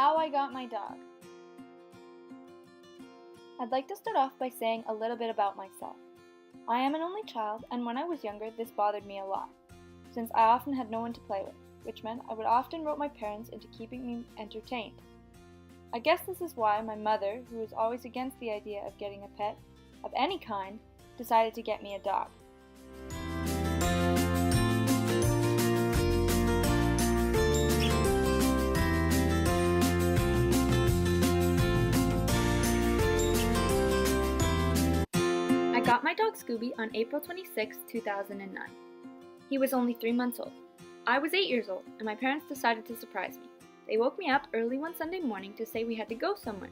How I got my dog. I'd like to start off by saying a little bit about myself. I am an only child, and when I was younger, this bothered me a lot, since I often had no one to play with, which meant I would often rope my parents into keeping me entertained. I guess this is why my mother, who was always against the idea of getting a pet of any kind, decided to get me a dog. I got my dog Scooby on April 26, 2009. He was only 3 months old. I was 8 years old, and my parents decided to surprise me. They woke me up early one Sunday morning to say we had to go somewhere.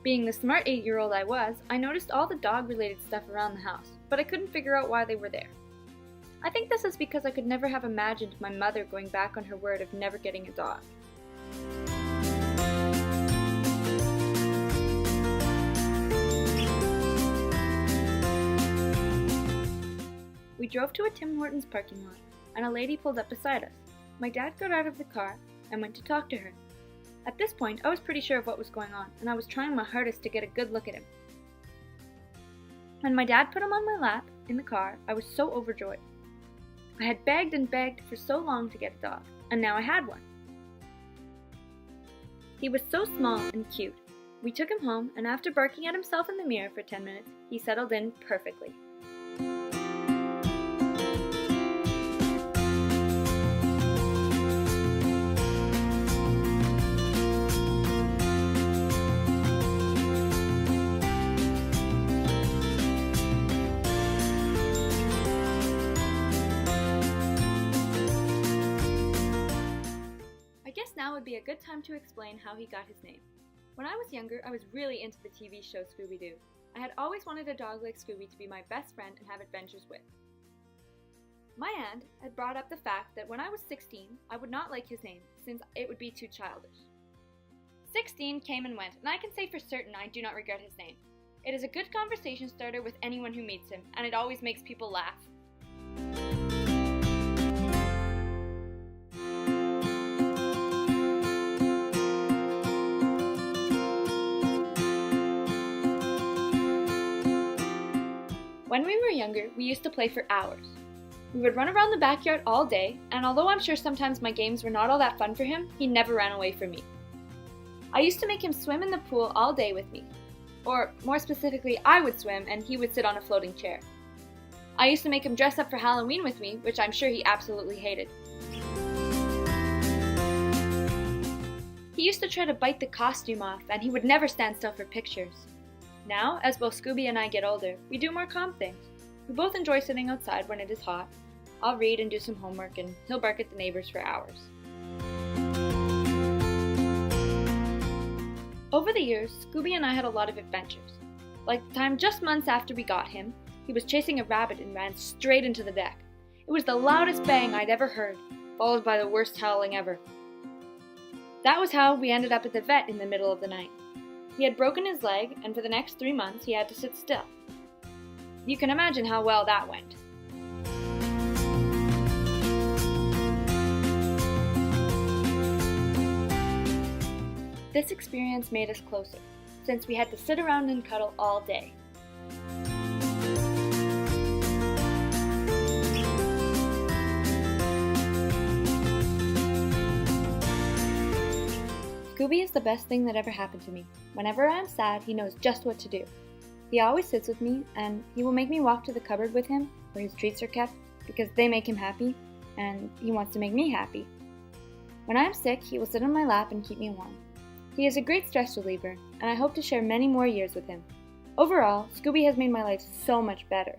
Being the smart 8-year-old I was, I noticed all the dog-related stuff around the house, but I couldn't figure out why they were there. I think this is because I could never have imagined my mother going back on her word of never getting a dog. We drove to a Tim Hortons parking lot, and a lady pulled up beside us. My dad got out of the car and went to talk to her. At this point, I was pretty sure of what was going on, and I was trying my hardest to get a good look at him. When my dad put him on my lap in the car, I was so overjoyed. I had begged and begged for so long to get a dog, and now I had one. He was so small and cute. We took him home, and after barking at himself in the mirror for 10 minutes, he settled in perfectly. I guess now would be a good time to explain how he got his name. When I was younger, I was really into the TV show Scooby June. I had always wanted a dog like Scooby to be my best friend and have adventures with. My aunt had brought up the fact that when I was 16, I would not like his name, since it would be too childish. 16 came and went, and I can say for certain I do not regret his name. It is a good conversation starter with anyone who meets him, and it always makes people laugh. When we were younger, we used to play for hours. We would run around the backyard all day, and although I'm sure sometimes my games were not all that fun for him, he never ran away from me. I used to make him swim in the pool all day with me. Or, more specifically, I would swim and he would sit on a floating chair. I used to make him dress up for Halloween with me, which I'm sure he absolutely hated. He used to try to bite the costume off, and he would never stand still for pictures. Now, as both Scooby and I get older, we do more calm things. We both enjoy sitting outside when it is hot. I'll read and do some homework, and he'll bark at the neighbors for hours. Over the years, Scooby and I had a lot of adventures. Like the time just months after we got him, he was chasing a rabbit and ran straight into the deck. It was the loudest bang I'd ever heard, followed by the worst howling ever. That was how we ended up at the vet in the middle of the night. He had broken his leg, and for the next 3 months he had to sit still. You can imagine how well that went. This experience made us closer, since we had to sit around and cuddle all day. Scooby is the best thing that ever happened to me. Whenever I am sad, he knows just what to do. He always sits with me, and he will make me walk to the cupboard with him, where his treats are kept, because they make him happy, and he wants to make me happy. When I am sick, he will sit on my lap and keep me warm. He is a great stress reliever, and I hope to share many more years with him. Overall, Scooby has made my life so much better.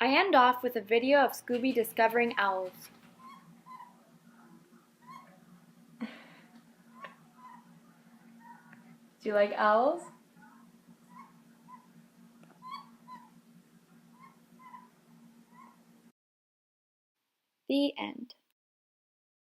I end off with a video of Scooby discovering owls. Do you like owls? The end.